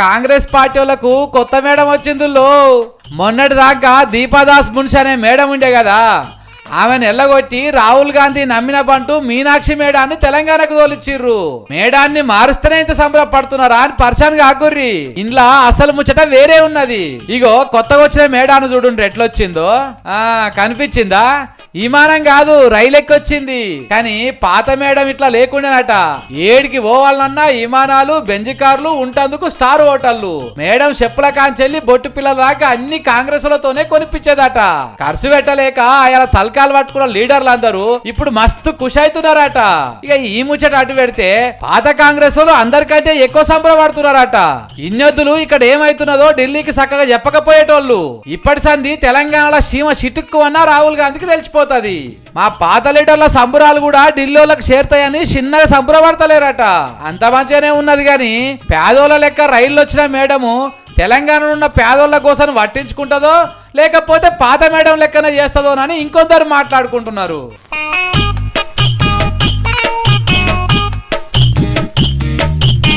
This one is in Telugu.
కాంగ్రెస్ పార్టీ వాళ్ళకు కొత్త మేడం వచ్చిందిలో. మొన్నటి దాకా దీపాదాస్ మున్షి అనే మేడం ఉండే కదా, ఆమెను ఎల్లగొట్టి రాహుల్ గాంధీ నమ్మిన బంటూ మీనాక్షి మేడాన్ని తెలంగాణకు తోలిచ్చిర్రు. మేడాన్ని మారుస్తేనే ఇంత సంబరపడుతున్నారా అని పరిశాన్ కాకుర్రి. ఇంట్లో అసలు ముచ్చట వేరే ఉన్నది. ఇగో కొత్తగా వచ్చిన మేడాను చూడుండ్రి ఎట్లొచ్చిందో. కనిపించిందా? విమానం కాదు, రైలు ఎక్కొచ్చింది. కానీ పాత మేడం ఇట్లా లేకుండానట. ఏడికి పోవాలన్నా విమానాలు, బెంజ్ కార్లు, ఉంటందుకు స్టార్ హోటళ్లు. మేడం చెప్పుల కాంచెల్లి బొట్టు పిల్లల దాకా అన్ని కాంగ్రెస్ లతోనే కొనిపించేదట. ఖర్చు పెట్టలేక ఆయన తలకాలు పట్టుకున్న లీడర్లు అందరూ ఇప్పుడు మస్తు ఖుషి అవుతున్నారట. ఇక ఈ ముచ్చట అటు పెడితే పాత కాంగ్రెస్ వాళ్ళు అందరికంటే ఎక్కువ సంబరపడుతున్నారట. ఇన్నొద్దులు ఇక్కడ ఏమైతున్నదో ఢిల్లీకి చక్కగా చెప్పకపోయేటోళ్ళు. ఇప్పటి సంది తెలంగాణలో సీమ చిటుక్కు అన్నా రాహుల్ గాంధీకి తెలిసిపోతుంది. మా పాత లీడర్ల సంబరాలు కూడా ఢిల్లీలకు చేరుతాయని చిన్నగా సంబరపడతలేరట. అంత మంచిగానే ఉన్నది కానీ పేదోళ్ళ లెక్క రైళ్ళు వచ్చిన మేడము తెలంగాణలో ఉన్న పేదోళ్ళ కోసం పట్టించుకుంటుందో లేకపోతే పాత మేడం లెక్కన చేస్తుందోనని ఇంకొందరు మాట్లాడుకుంటున్నారు.